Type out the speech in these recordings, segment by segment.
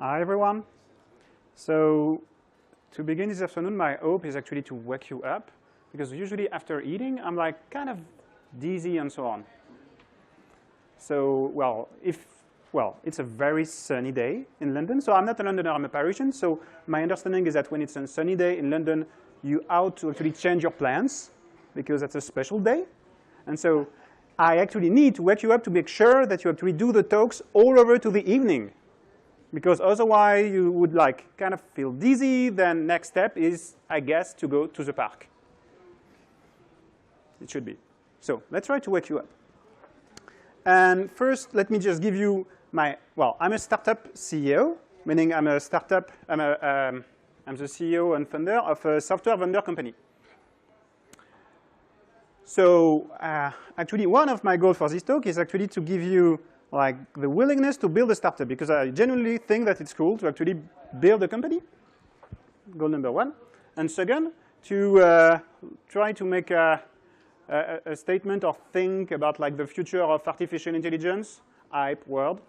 Hi, everyone. So to begin this afternoon, my hope is actually to wake you up, because usually after eating, I'm like kind of dizzy and so on. So, it's a very sunny day in London. So I'm not a Londoner, I'm a Parisian. So my understanding is that when it's a sunny day in London, you ought to actually change your plans, because that's a special day. And so I actually need to wake you up to make sure that you actually do the talks all over to the evening. Because otherwise you would like kind of feel dizzy. Then next step is, I guess, to go to the park. It should be. So let's try to wake you up. And first, let me just give you my, I'm a startup CEO, meaning I'm a startup, I'm the CEO and founder of a software vendor company. So actually, one of my goals for this talk is actually to give you like the willingness to build a startup, because I genuinely think that it's cool to actually build a company. Goal number one. And second, to try to make a statement or think about like the future of artificial intelligence, hype world,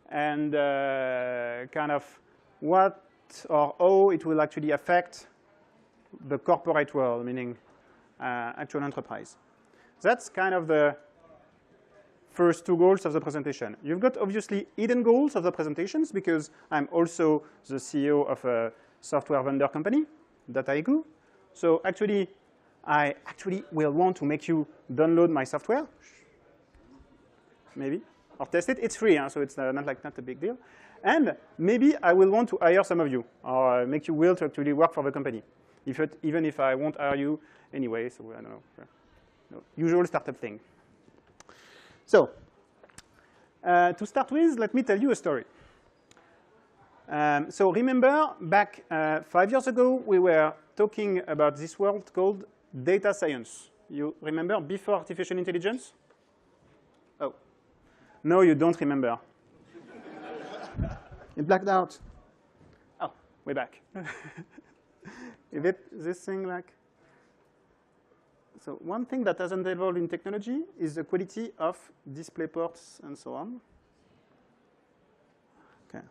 and kind of what or how it will actually affect the corporate world, meaning actual enterprise. That's kind of the first two goals of the presentation. You've got obviously hidden goals of the presentations, because I'm also the CEO of a software vendor company, Dataiku. So actually, I actually will want to make you download my software, maybe, or test it. It's free, so it's not a big deal. And maybe I will want to hire some of you, or make you will to actually work for the company, even if I won't hire you anyway. So I don't know. No, usual startup thing. So to start with, let me tell you a story. So remember, back 5 years ago, we were talking about this world called data science. You remember before artificial intelligence? Oh, no, you don't remember. You blacked out. Oh, we're back. Is it this thing like? So one thing that hasn't evolved in technology is the quality of display ports and so on. Okay.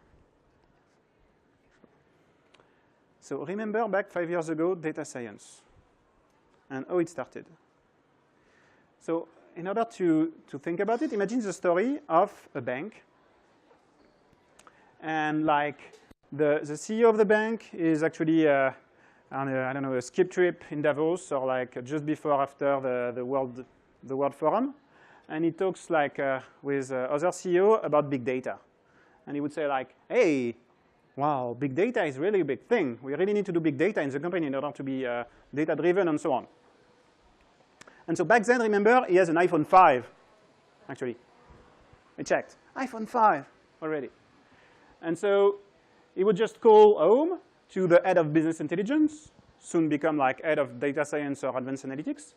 So remember back 5 years ago, data science, and how it started. So in order to think about it, imagine the story of a bank. And like the CEO of the bank is actually I don't know, a skip trip in Davos, or like just before or after the World Forum. And he talks like with other CEO about big data. And he would say like, hey, wow, big data is really a big thing. We really need to do big data in the company in order to be data-driven and so on. And so back then, remember, he has an iPhone 5, actually. I checked. iPhone 5 already. And so he would just call home to the head of business intelligence, soon become like head of data science or advanced analytics,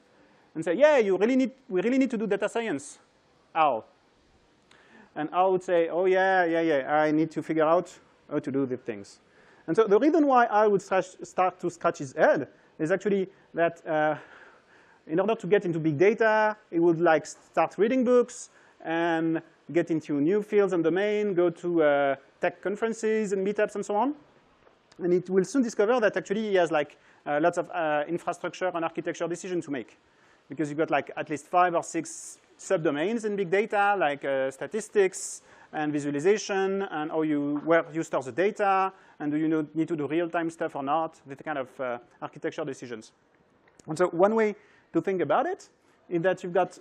and say, yeah, we really need to do data science. Al. And Al would say, oh, yeah, I need to figure out how to do the things. And so the reason why Al would start to scratch his head is actually that in order to get into big data, he would like start reading books and get into new fields and domain, go to tech conferences and meetups and so on. And it will soon discover that actually he has like lots of infrastructure and architecture decisions to make, because you've got like at least 5 or 6 subdomains in big data, like statistics and visualization, and where you store the data, and do you need to do real-time stuff or not, with kind of architecture decisions. And so one way to think about it is that you've got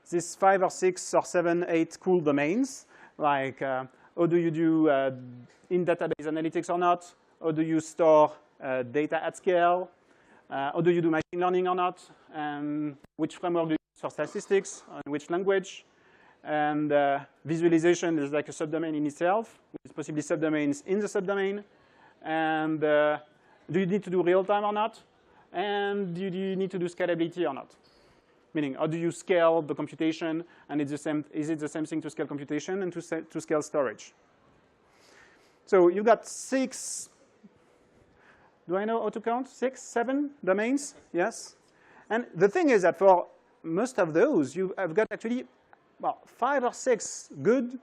these 5 or 6 or 7, 8 cool domains, like how do you do in database analytics or not? How do you store data at scale? How do you do machine learning or not? And which framework do you use for statistics? And which language? And visualization is like a subdomain in itself, with possibly subdomains in the subdomain. And do you need to do real-time or not? And do you need to do scalability or not? Meaning, how do you scale the computation? And is it the same thing to scale computation and to scale storage? So you've got 6. Do I know how to count? 6, 7 domains? Yes. And the thing is that for most of those, you have got actually 5 or 6 good,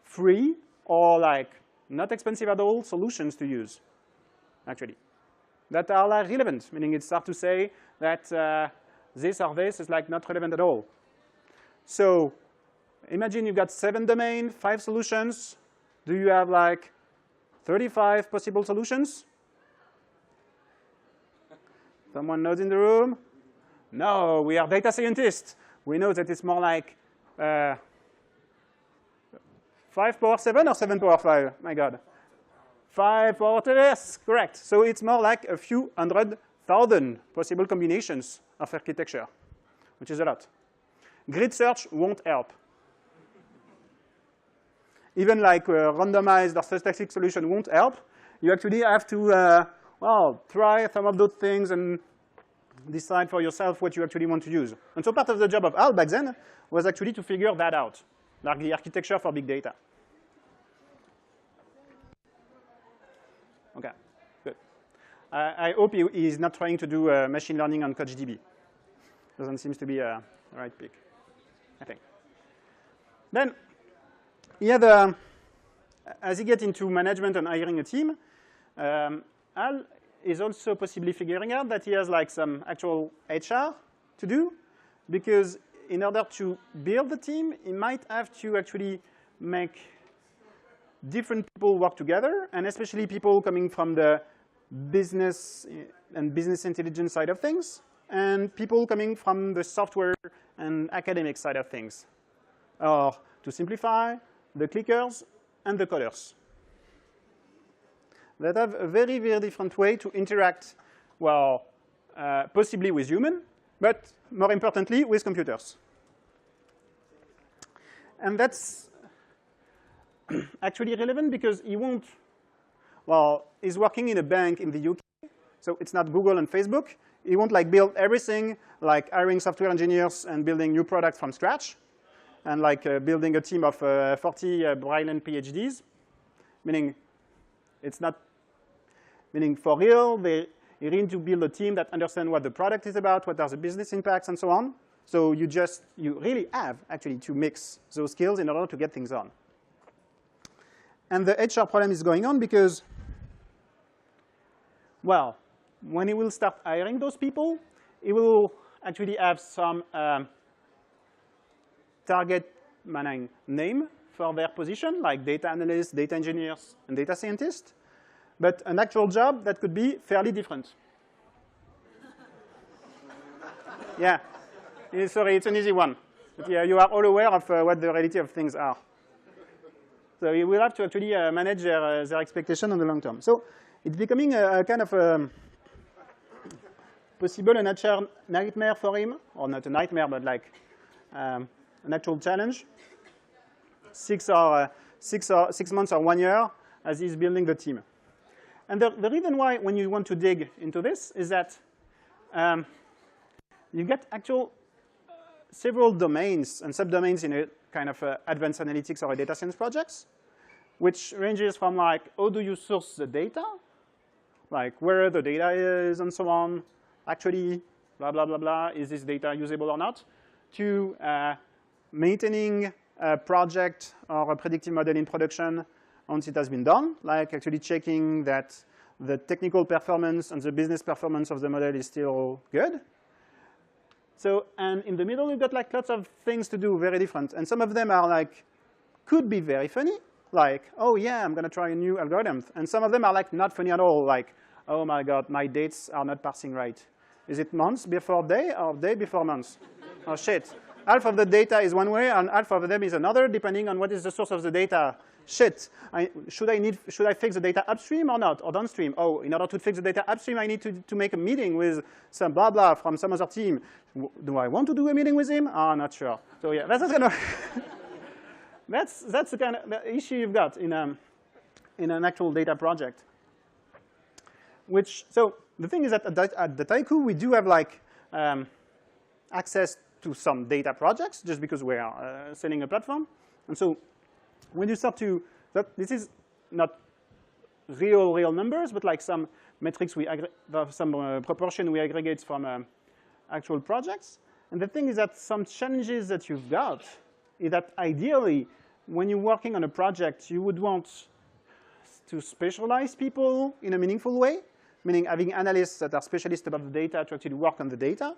free or like not expensive at all solutions to use, actually, that are like relevant, meaning it's hard to say that this or this is like not relevant at all. So imagine you've got 7 domains, 5 solutions. Do you have like 35 possible solutions? Someone nods in the room? No, we are data scientists. We know that it's more like 5 power 7 or 7 power 5? My God. 5 power 10, yes, correct. So it's more like a few 100,000 possible combinations of architecture, which is a lot. Grid search won't help. Even like a randomized or stochastic solution won't help. You actually have to, well, try some of those things and decide for yourself what you actually want to use. And so part of the job of Al back then was actually to figure that out, like the architecture for big data. Okay, good. I hope he is not trying to do machine learning on CouchDB. Doesn't seem to be a right pick, I think. Then, yeah, as he gets into management and hiring a team, Al is also possibly figuring out that he has like some actual HR to do, because in order to build the team, he might have to actually make different people work together, and especially people coming from the business and business intelligence side of things, and people coming from the software and academic side of things. Or, to simplify, the clickers and the coders that have a very, very different way to interact, well, possibly with humans, but more importantly, with computers. And that's actually relevant because he won't, well, he's working in a bank in the UK, so it's not Google and Facebook. He won't like build everything, like hiring software engineers and building new products from scratch, and like building a team of 40 brilliant PhDs, meaning it's not, meaning for real, you need to build a team that understands what the product is about, what are the business impacts, and so on. So you really have actually to mix those skills in order to get things on. And the HR problem is going on because, well, when he will start hiring those people, he will actually have some target name for their position, like data analysts, data engineers, and data scientists, but an actual job that could be fairly different. Yeah, sorry, it's an easy one. But yeah, you are all aware of what the reality of things are. So you will have to actually manage their expectation on the long term. So it's becoming a kind of possible an HR nightmare for him, or not a nightmare, but like an actual challenge. 6 months or 1 year as he's building the team. And the reason why, when you want to dig into this, is that you get actual several domains and subdomains in a kind of advanced analytics or a data science projects, which ranges from like, how do you source the data? Like where the data is and so on. Actually, blah, blah, blah, blah, is this data usable or not? To maintaining a project or a predictive model in production once it has been done, like actually checking that the technical performance and the business performance of the model is still good. So, and in the middle, you've got like lots of things to do, very different. And some of them are like, could be very funny, like, oh yeah, I'm going to try a new algorithm. And some of them are like not funny at all, like, oh my God, my dates are not parsing right. Is it months before day or day before months? Oh shit. Half of the data is one way and half of them is another, depending on what is the source of the data. Shit, should I fix the data upstream or not, or downstream? Oh, in order to fix the data upstream, I need to make a meeting with some blah blah from some other team. Do I want to do a meeting with him? Ah, not sure. So yeah, that's kind of that's the kind of the issue you've got in an actual data project. So the thing is that at Dataiku we do have like access to some data projects just because we are selling a platform, and so when you start to, this is not real numbers, but like some metrics some proportion we aggregate from actual projects. And the thing is that some challenges that you've got is that ideally when you're working on a project, you would want to specialize people in a meaningful way, meaning having analysts that are specialists about the data to actually work on the data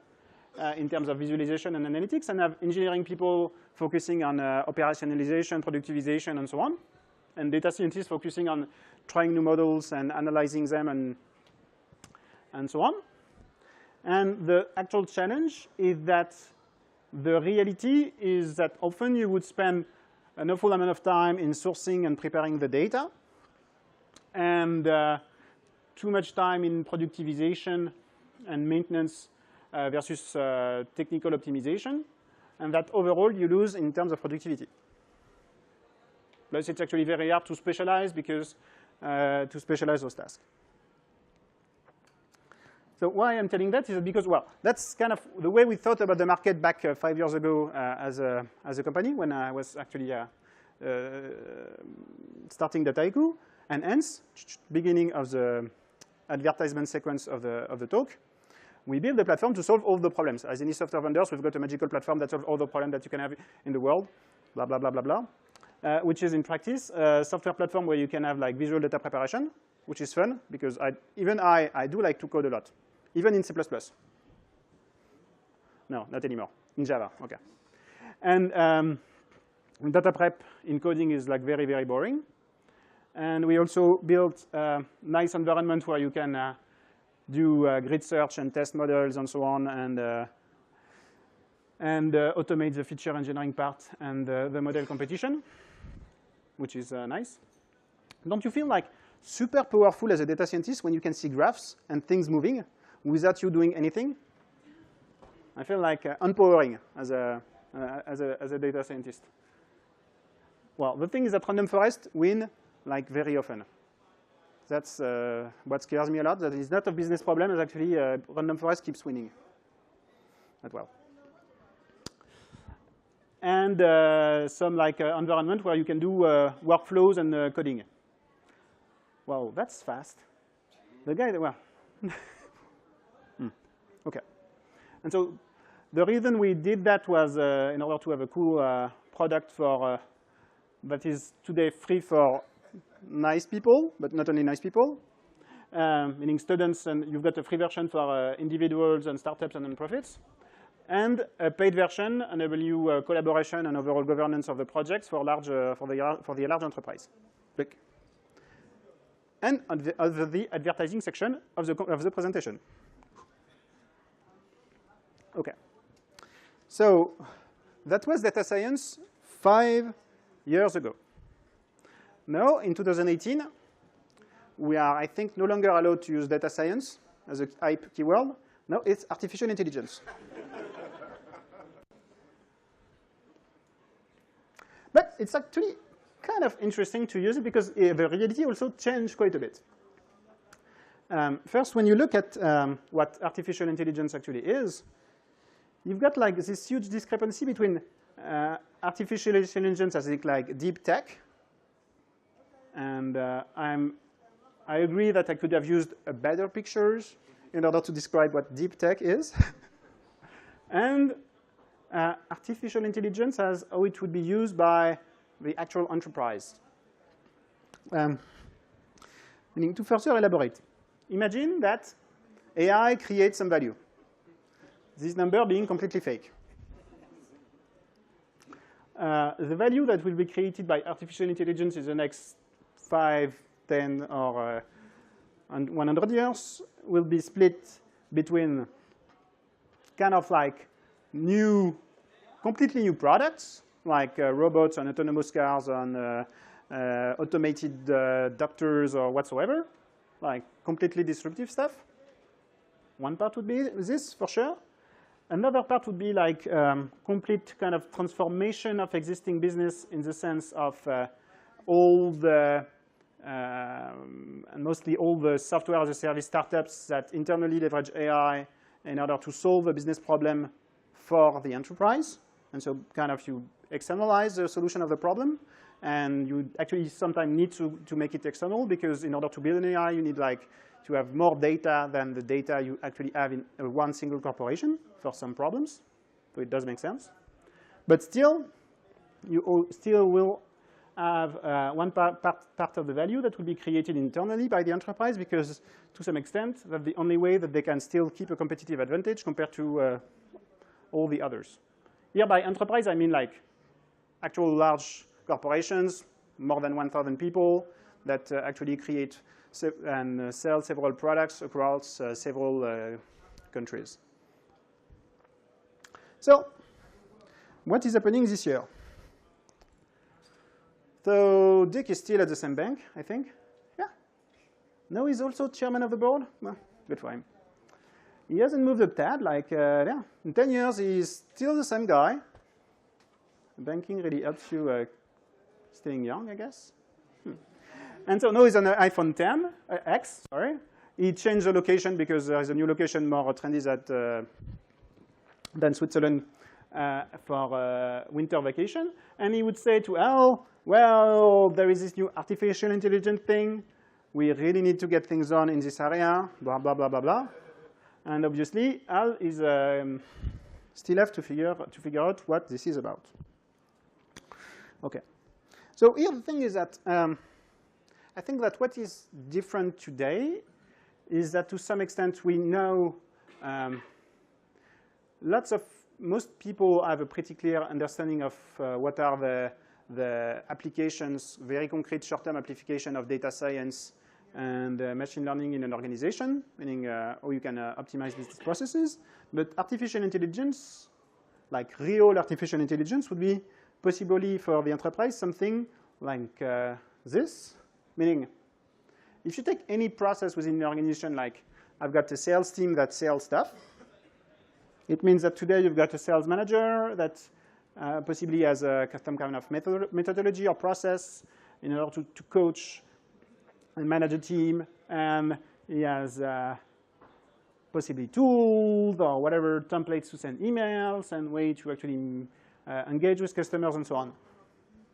in terms of visualization and analytics, and have engineering people focusing on operationalization, productivization, and so on, and data scientists focusing on trying new models and analyzing them and so on. And the actual challenge is that the reality is that often you would spend an awful amount of time in sourcing and preparing the data, and too much time in productivization and maintenance versus technical optimization, and that overall you lose in terms of productivity. Plus, it's actually very hard to specialize because to specialize those tasks. So why I'm telling that is because, well, that's kind of the way we thought about the market back 5 years ago as a company when I was actually starting Dataiku, and hence, beginning of the advertisement sequence of the talk, we built the platform to solve all the problems. As any software vendors, we've got a magical platform that solves all the problems that you can have in the world, blah, blah, blah, blah, blah, which is in practice a software platform where you can have like visual data preparation, which is fun because even I do like to code a lot, even in C++. No, not anymore. In Java, OK. And data prep in coding is like very, very boring. And we also built a nice environment where you can do grid search and test models and so on, and automate the feature engineering part and the model competition, which is nice. Don't you feel like super powerful as a data scientist when you can see graphs and things moving without you doing anything? I feel like empowering as a data scientist. Well, the thing is that random forest win like very often. That's what scares me a lot. That is not a business problem. It's actually random forest keeps winning as well. And some like environment where you can do workflows and coding. Wow, that's fast. The guy that, well, OK. And so the reason we did that was in order to have a cool product for that is today free for nice people, but not only nice people, meaning students, and you've got a free version for individuals and startups and nonprofits, and a paid version enable you collaboration and overall governance of the projects for the large enterprise. Click. And on the advertising section of the presentation. OK. So that was data science 5 years ago. Now, in 2018, we are, I think, no longer allowed to use data science as a hype keyword. No, it's artificial intelligence. But it's actually kind of interesting to use it because the reality also changed quite a bit. First, when you look at what artificial intelligence actually is, you've got like this huge discrepancy between artificial intelligence as like deep tech. And I agree that I could have used better pictures in order to describe what deep tech is. And artificial intelligence as how it would be used by the actual enterprise. Meaning to further elaborate, imagine that AI creates some value, this number being completely fake. The value that will be created by artificial intelligence in the next 5, 10, or 100 years will be split between kind of like completely new products, like robots and autonomous cars and automated doctors or whatsoever, like completely disruptive stuff. One part would be this, for sure. Another part would be like complete kind of transformation of existing business in the sense of all the, and mostly all the software as a service startups that internally leverage AI in order to solve a business problem for the enterprise. And so kind of you externalize the solution of the problem. And you actually sometimes need to make it external because in order to build an AI, you need like to have more data than the data you actually have in one single corporation for some problems. So it does make sense. But still, you still will have one part of the value that will be created internally by the enterprise, because to some extent, that's the only way that they can still keep a competitive advantage compared to all the others. Here by enterprise, I mean like actual large corporations, more than 1,000 people, that actually create and sell several products across several countries. So what is happening this year? So Dick is still at the same bank, I think. Yeah. Now he's also chairman of the board. Well, good for him. He hasn't moved a tad. Like, yeah, in 10 years, he's still the same guy. Banking really helps you staying young, I guess. And so now he's on an iPhone X. Sorry. He changed the location because there's a new location more trendy than Switzerland for winter vacation. And he would say to Al, well, there is this new artificial intelligence thing. We really need to get things done in this area, blah, blah, blah, blah, blah. And obviously, Al is still have to figure out what this is about. OK. So here the thing is that I think that what is different today is that to some extent we know most people have a pretty clear understanding of what are the applications, very concrete short-term application of data science and machine learning in an organization, meaning how you can optimize business processes. But artificial intelligence, like real artificial intelligence, would be possibly for the enterprise something like this, meaning if you take any process within the organization, like I've got a sales team that sells stuff, it means that today you've got a sales manager that possibly has some kind of methodology or process in order to coach and manage a team, and he has possibly tools or whatever templates to send emails and way to actually engage with customers and so on.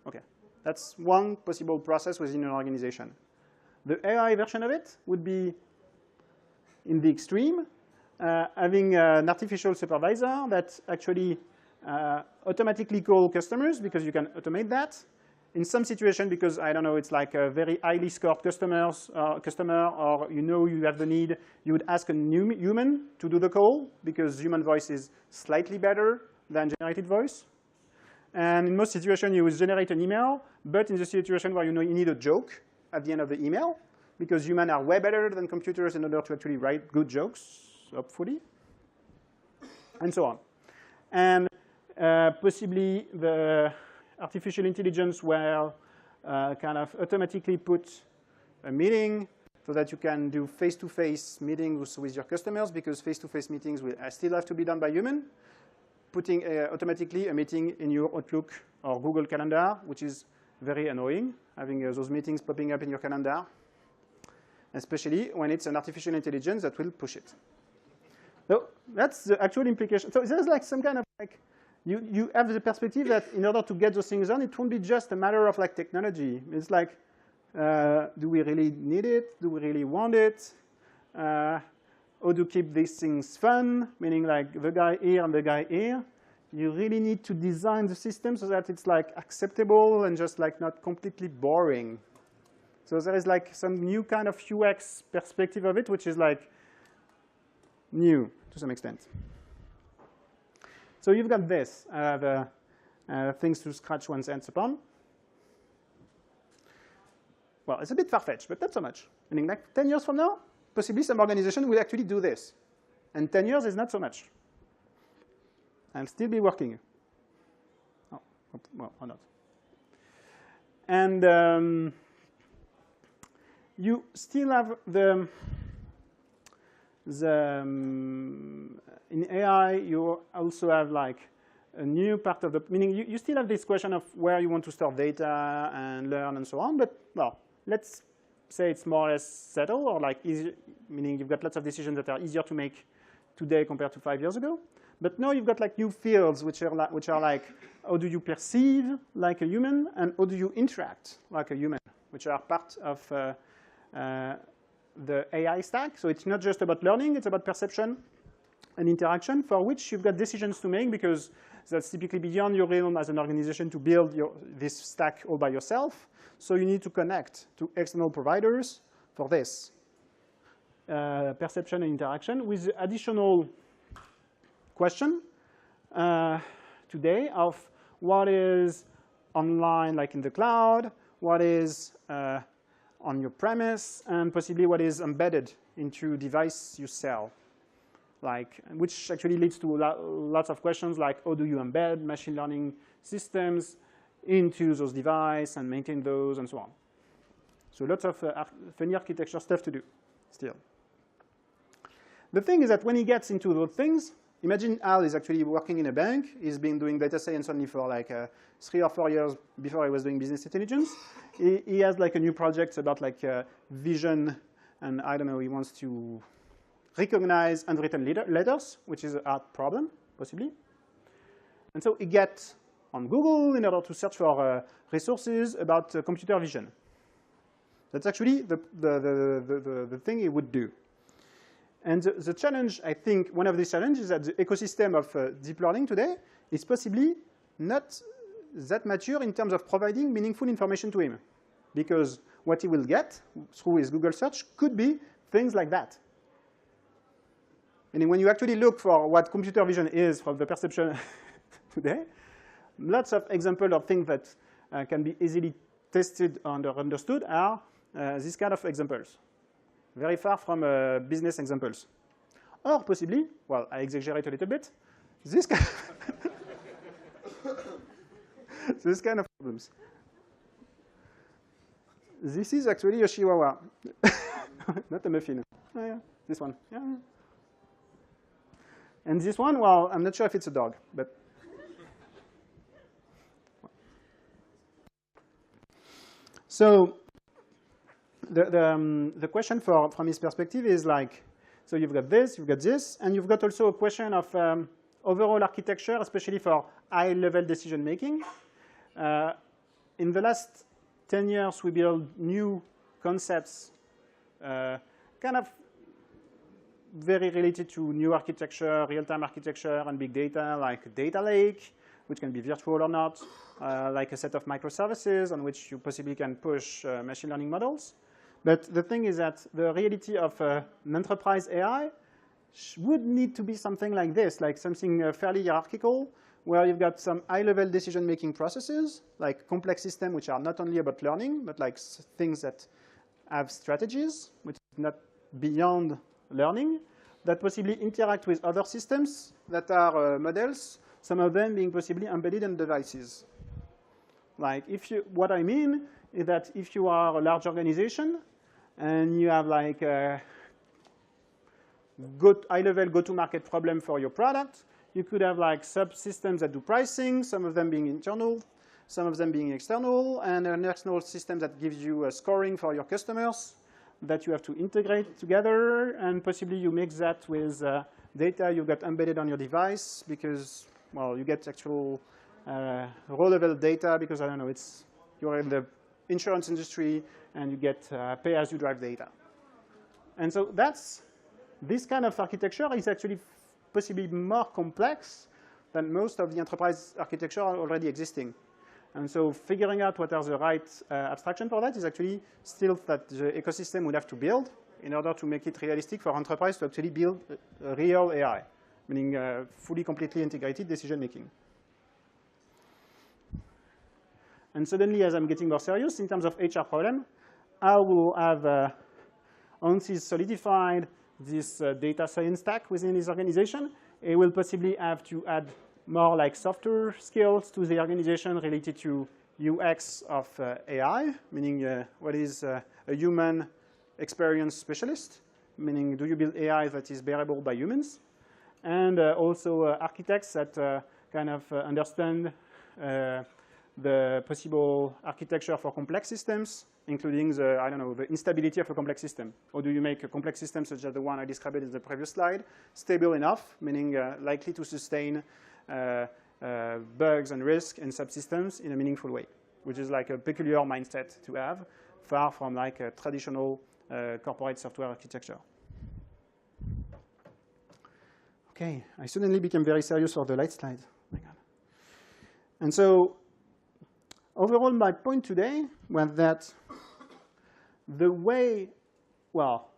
OK, that's one possible process within an organization. The AI version of it would be, in the extreme, having an artificial supervisor that actually automatically call customers, because you can automate that. In some situation, because, I don't know, it's like a very highly scored customer, or you know you have the need, you would ask a new human to do the call, because human voice is slightly better than generated voice. And in most situations, you would generate an email, but in the situation where you know you need a joke at the end of the email, because humans are way better than computers in order to actually write good jokes, hopefully, and so on. And possibly the artificial intelligence will kind of automatically put a meeting so that you can do face-to-face meetings with your customers, because face-to-face meetings will still have to be done by human. Putting automatically a meeting in your Outlook or Google Calendar, which is very annoying, having those meetings popping up in your calendar, especially when it's an artificial intelligence that will push it. So that's the actual implication. So there's like some kind of like, you have the perspective that in order to get those things done, it won't be just a matter of like technology. It's like, do we really need it? Do we really want it? How to keep these things fun, meaning like the guy here and the guy here. You really need to design the system so that it's like acceptable and just like not completely boring. So there is like some new kind of UX perspective of it, which is like new to some extent. So you've got this, the things to scratch one's hands upon. Well, it's a bit far-fetched, but not so much. Meaning like 10 years from now, possibly some organization will actually do this. And 10 years is not so much. I'll still be working. Oh, well, or not. And you still have in AI, you also have like a new part of the, meaning you still have this question of where you want to store data and learn and so on, but well, let's say it's more or less settled, or like easy, meaning you've got lots of decisions that are easier to make today compared to 5 years ago. But now you've got like new fields which are like how do you perceive like a human, and how do you interact like a human, which are part of the AI stack. So it's not just about learning, it's about perception, an interaction for which you've got decisions to make, because that's typically beyond your realm as an organization to build this stack all by yourself. So you need to connect to external providers for this perception and interaction, with additional question today of what is online, like in the cloud, what is on your premise, and possibly what is embedded into device you sell. Like, which actually leads to lots of questions like, how do you embed machine learning systems into those devices and maintain those and so on. So lots of funny architecture stuff to do still. The thing is that when he gets into those things, imagine Al is actually working in a bank. He's been doing data science only for like 3 or 4 years before he was doing business intelligence. He has like a new project about like vision, and I don't know, he wants to recognize handwritten letters, which is an hard problem, possibly. And so he gets on Google in order to search for resources about computer vision. That's actually the thing he would do. And the challenge, I think, one of the challenges is that the ecosystem of deep learning today is possibly not that mature in terms of providing meaningful information to him. Because what he will get through his Google search could be things like that. And when you actually look for what computer vision is from the perception today, lots of examples of things that can be easily tested and understood are these kind of examples. Very far from business examples. Or possibly, well, I exaggerate a little bit, this kind this kind of problems. This is actually a Chihuahua, not a muffin. Oh, yeah. This one. Yeah. And this one, well, I'm not sure if it's a dog, but. So the question from his perspective is like, so you've got this, and you've got also a question of overall architecture, especially for high-level decision-making. In the last 10 years, we built new concepts, kind of very related to new architecture, real-time architecture, and big data, like data lake, which can be virtual or not, like a set of microservices on which you possibly can push machine learning models. But the thing is that the reality of an enterprise AI would need to be something like this, like something fairly hierarchical, where you've got some high-level decision-making processes, like complex systems which are not only about learning, but like things that have strategies, which is not beyond learning, that possibly interact with other systems that are models, some of them being possibly embedded in devices. Like, what I mean is that if you are a large organization and you have like a high-level go-to-market problem for your product, you could have like subsystems that do pricing, some of them being internal, some of them being external, and an external system that gives you a scoring for your customers that you have to integrate together, and possibly you mix that with data you got embedded on your device because, well, you get actual raw-level data because, I don't know, you're in the insurance industry and you get pay-as-you-drive data. And so this kind of architecture is actually possibly more complex than most of the enterprise architecture already existing. And so figuring out what are the right abstraction for that is actually still that the ecosystem would have to build in order to make it realistic for enterprise to actually build a real AI, meaning fully, completely integrated decision-making. And suddenly, as I'm getting more serious in terms of HR problem, I will have, once he's solidified this data science stack within his organization, he will possibly have to add more like software skills to the organization related to UX of AI, meaning what is a human experience specialist, meaning do you build AI that is bearable by humans, and also architects that kind of understand the possible architecture for complex systems, including the, I don't know, the instability of a complex system. Or do you make a complex system such as the one I described in the previous slide, stable enough, meaning likely to sustain bugs and risk in subsystems in a meaningful way, which is like a peculiar mindset to have, far from like a traditional corporate software architecture. Okay, I suddenly became very serious for the light slide. Oh my God. And so overall, my point today was that the way, well,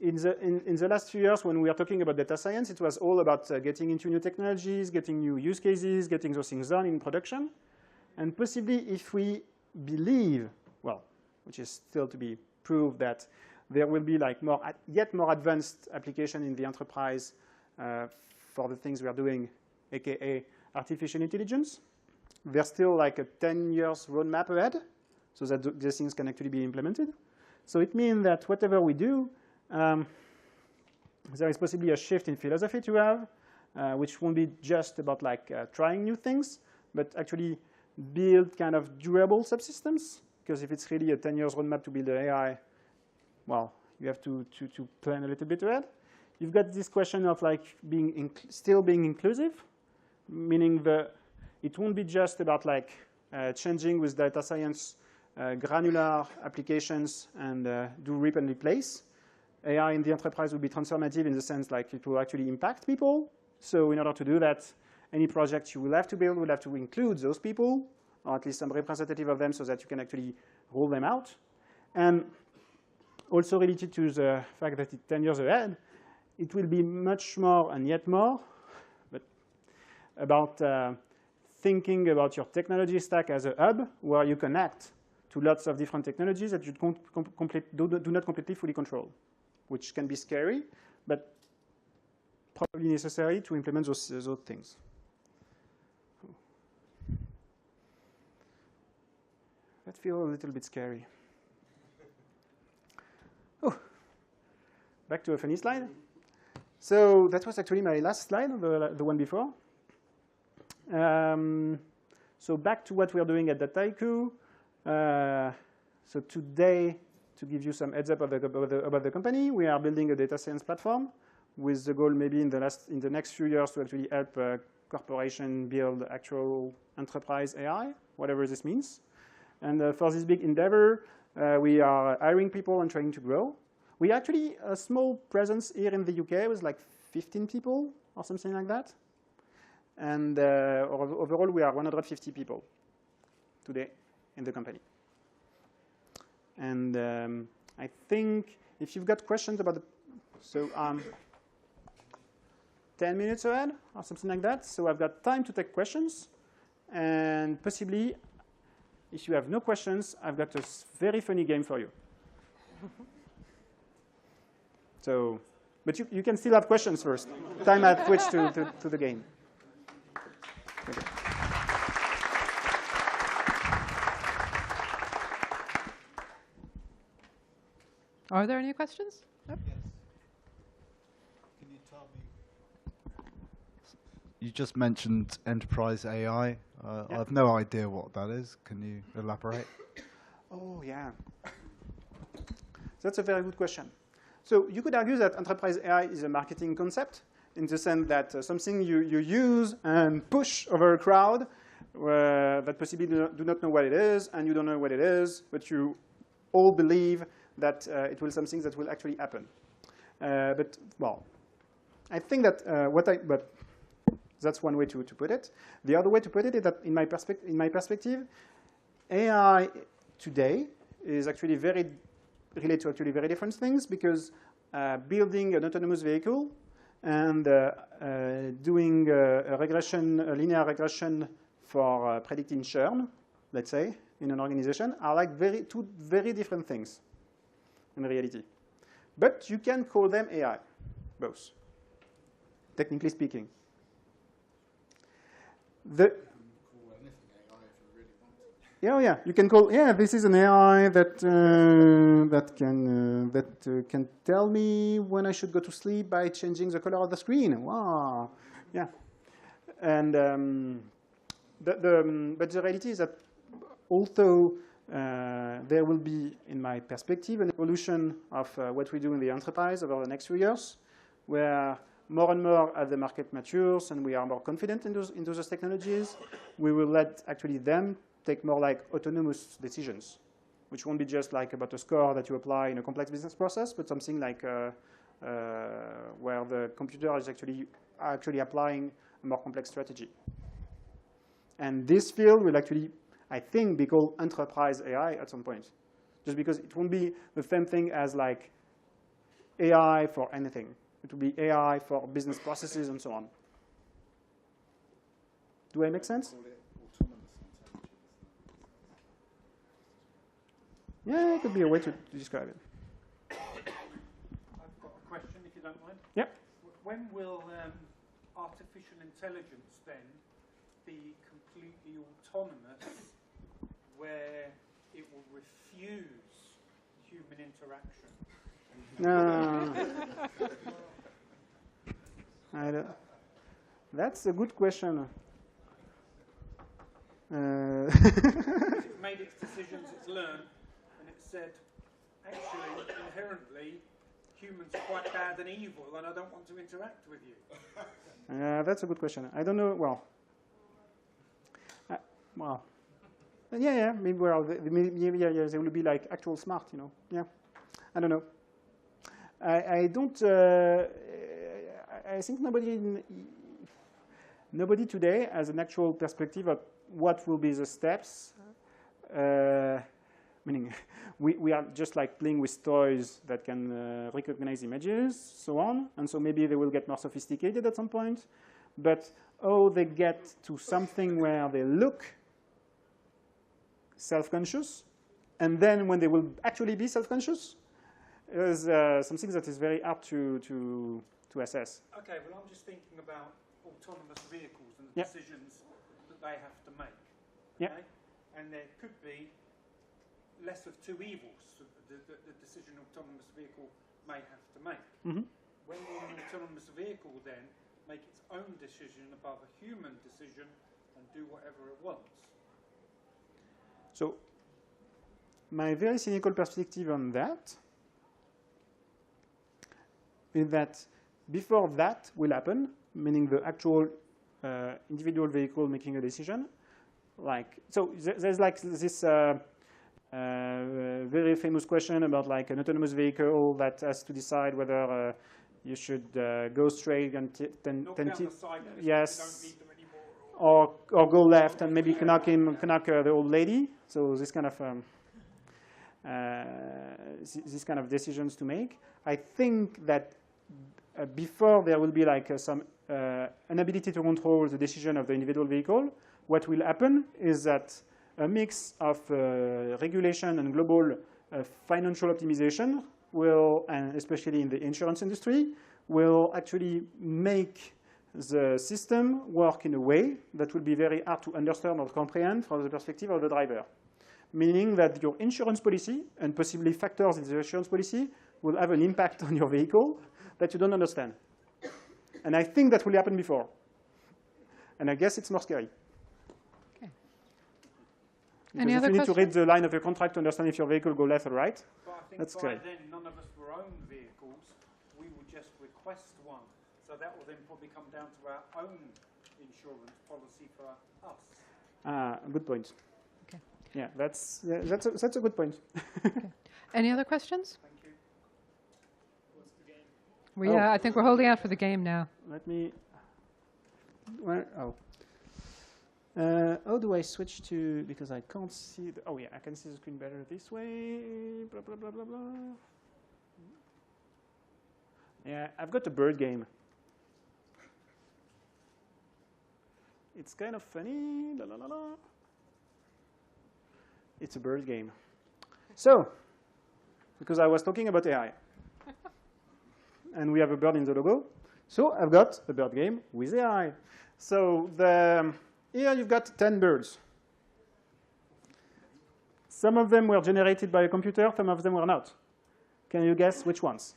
in the last few years when we were talking about data science, it was all about getting into new technologies, getting new use cases, getting those things done in production. And possibly if we believe, well, which is still to be proved, that there will be like yet more advanced application in the enterprise for the things we are doing, aka artificial intelligence. There's still like a 10 years roadmap ahead so that these things can actually be implemented. So it means that whatever we do, there is possibly a shift in philosophy to have, which won't be just about like trying new things, but actually build kind of durable subsystems. Because if it's really a 10 years roadmap to build an AI, well, you have to plan a little bit ahead. You've got this question of like still being inclusive, meaning it won't be just about like changing with data science granular applications and do rip and replace. AI in the enterprise will be transformative in the sense like it will actually impact people. So in order to do that, any project you will have to build will have to include those people, or at least some representative of them so that you can actually roll them out. And also related to the fact that it's 10 years ahead, it will be much more and yet more, but about thinking about your technology stack as a hub where you connect to lots of different technologies that you do not completely fully control, which can be scary, but probably necessary to implement those things. That feels a little bit scary. Oh, back to a funny slide. So that was actually my last slide, the one before. So back to what we're doing at Dataiku. So today, to give you some heads up about the company, we are building a data science platform with the goal maybe in the next few years to actually help corporation build actual enterprise AI, whatever this means. And for this big endeavor, we are hiring people and trying to grow. We actually a small presence here in the UK with like 15 people or something like that. And overall, we are 150 people today in the company. And I think if you've got questions about 10 minutes ahead or something like that. So I've got time to take questions. And possibly, if you have no questions, I've got a very funny game for you. So, but you can still have questions first. Time at switch to the game. Okay. Are there any questions? Yep. Yes. Can you tell me? You just mentioned enterprise AI. Yeah. I have no idea what that is. Can you elaborate? Oh, yeah. That's a very good question. So you could argue that enterprise AI is a marketing concept in the sense that something you use and push over a crowd that possibly do not know what it is, and you don't know what it is, but you all believe that it will something that will actually happen. But, well, I think that but that's one way to put it. The other way to put it is that in my perspective, AI today is actually very related to actually very different things, because building an autonomous vehicle and doing a linear regression for predicting churn, let's say, in an organization, are like two very different things in reality. But you can call them AI, both, technically speaking. Yeah, you can call. Yeah, this is an AI that can tell me when I should go to sleep by changing the color of the screen. Wow, yeah. And but the reality is that although there will be, in my perspective, an evolution of what we do in the enterprise over the next few years, where more and more as the market matures and we are more confident into those technologies, we will let actually them take more like autonomous decisions, which won't be just like about a score that you apply in a complex business process, but something like where the computer is actually applying a more complex strategy. And this field will actually, I think, be called enterprise AI at some point, just because it won't be the same thing as like AI for anything. It will be AI for business processes and so on. Do I make sense? Yeah, it could be a way to describe it. I've got a question, if you don't mind. Yep. When will artificial intelligence then be completely autonomous, where it will refuse human interaction? That's a good question. It's made its decisions, it's learned, and it said, actually, inherently, humans are quite bad and evil, and I don't want to interact with you. That's a good question. I don't know. Well, yeah. Maybe they will be like actual smart, you know. Yeah, I don't know. I don't. I think nobody today has an actual perspective of what will be the steps. Meaning, we are just like playing with toys that can recognize images, so on. And so maybe they will get more sophisticated at some point. But how they get to something where they look self-conscious, and then when they will actually be self-conscious, is something that is very hard to assess. Okay, well, I'm just thinking about autonomous vehicles and the decisions that they have to make. Okay? And there could be less of two evils the decision an autonomous vehicle may have to make. Mm-hmm. When will an autonomous vehicle then make its own decision above a human decision and do whatever it wants? So my very cynical perspective on that is that before that will happen, meaning the actual individual vehicle making a decision, there's like this very famous question about like an autonomous vehicle that has to decide whether you should go straight and yes, or go left and maybe knock the old lady. So this kind of decisions to make. I think that before there will be like some inability to control the decision of the individual vehicle, what will happen is that a mix of regulation and global financial optimization will, and especially in the insurance industry, will actually make the system work in a way that will be very hard to understand or comprehend from the perspective of the driver. Meaning that your insurance policy and possibly factors in the insurance policy will have an impact on your vehicle that you don't understand. And I think that will happen before. And I guess it's more scary. Okay. Because if you need to read the line of your contract to understand if your vehicle go left or right, but I think that's by scary. then none of us will own vehicles. We will just request one. So that will then probably come down to our own insurance policy for us. Good point. Okay. Yeah, that's a good point. Okay. Any other questions? Thank you. What's the game? Yeah, I think we're holding out for the game now. Let me. How do I switch to? Because I can't see. Oh yeah, I can see the screen better this way. Blah blah blah blah blah. Yeah, I've got a bird game. It's kind of funny. La, la, la, la. It's a bird game. So, because I was talking about AI, and we have a bird in the logo, so I've got a bird game with AI. So here you've got 10 birds. Some of them were generated by a computer, some of them were not. Can you guess which ones?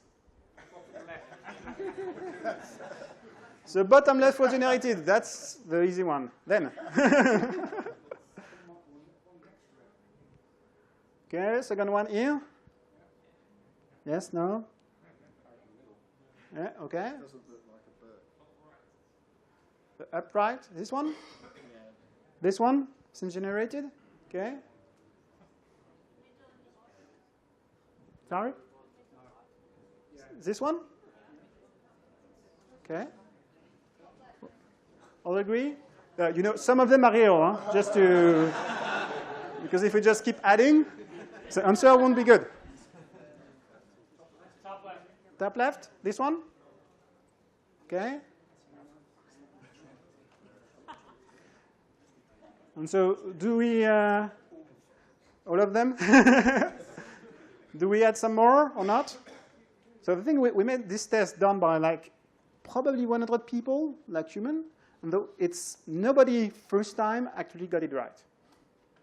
The bottom left was generated. That's the easy one. Then. Okay, second one here. Yes, no? Yeah, okay. Doesn't look like a bird. The upright, this one? This one, since generated? Okay. Sorry? This one? Okay. All agree? You know, some of them are real, huh? Just to, because if we just keep adding, the answer won't be good. Top left. Top left, this one? Okay. And so do we, all of them? Do we add some more or not? So the thing, we made this test done by like probably 100 people, like human, and though it's nobody first time actually got it right.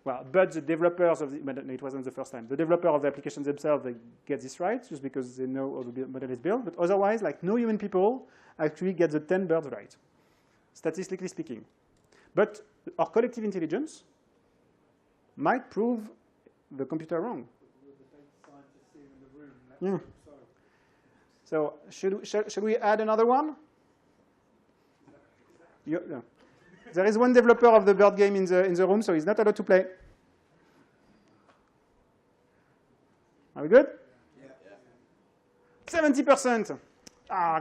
Well, but the developers of the, but it wasn't the first time. The developer of the applications themselves, they get this right just because they know how the model is built. But otherwise, like no human people actually get the 10 birds right, statistically speaking. But our collective intelligence might prove the computer wrong. Yeah. So should we add another one? No. There is one developer of the bird game in the room, so he's not allowed to play. Are we good? Yeah. 70%.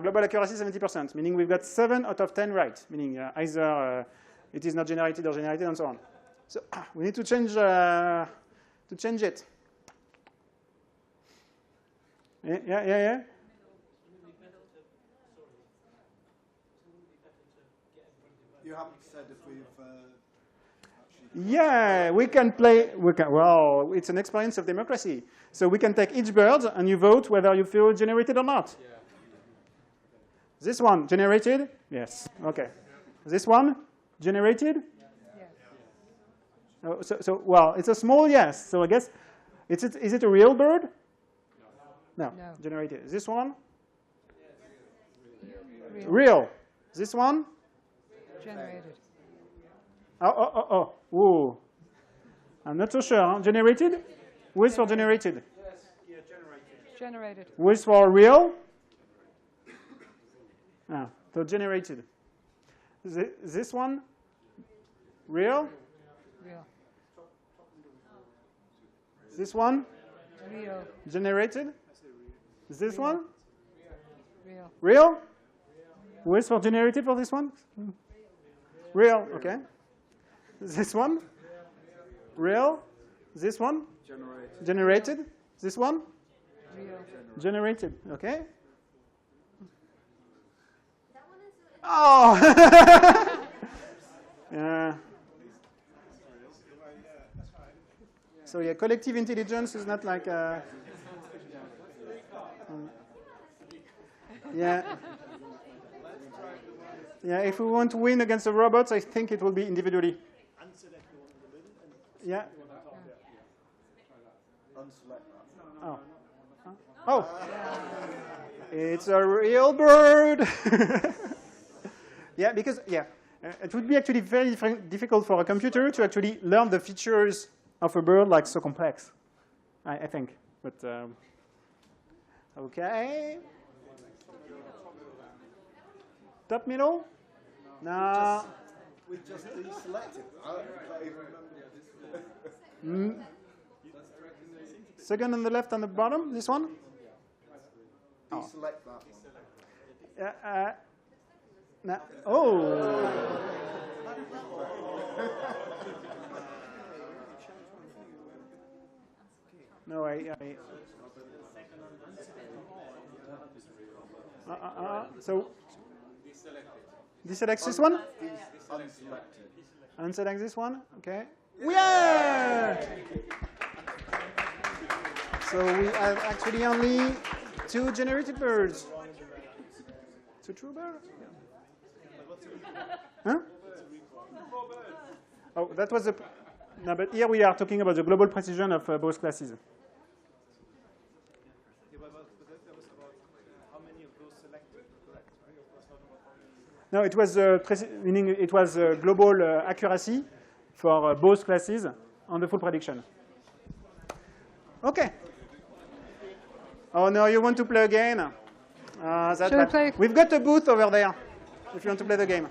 Global accuracy 70%, meaning we've got 7 out of 10 right, meaning either it is not generated or generated and so on. So we need to change it. Yeah. You haven't said if we've yeah, we can play. Well, it's an experience of democracy. So we can take each bird and you vote whether you feel generated or not. Yeah. This one generated? Yes. Okay. This one generated? Yes. Oh, so well, it's a small yes. So I guess is it a real bird? No. Generated. This one? Real. This one? Generated. Ooh. I'm not so sure. Huh? Generated? Who is for generated? Yes, yeah, generated. Generated. Who is for real? So generated. This one? Real? Real. This one? Real. Generated? This one? Real. Real? Who is for generated for this one? Real, okay. This one? Real? This one? Generated. This one? Real. Generated, okay. Oh! Yeah. So yeah, collective intelligence is not like yeah. Yeah, if we want to win against the robots, I think it will be individually. Yeah. Oh. Oh. It's a real bird. Yeah, because it would be actually very difficult for a computer to actually learn the features of a bird like so complex. I think. But okay. Top middle? No. We just deselected. I can't even remember. Second on the left on the bottom, this one? Deselect that one. No. Oh. No, so deselect this one? Unselect this one? Okay. Yeah! So we have actually only 2 generated birds. It's a true bird? Huh? Oh, that was a... No, but here we are talking about the global precision of both classes. No, it was meaning it was global accuracy for both classes on the full prediction. Okay. Oh no, you want to play again? Shall we play? We've got a booth over there if you want to play the game.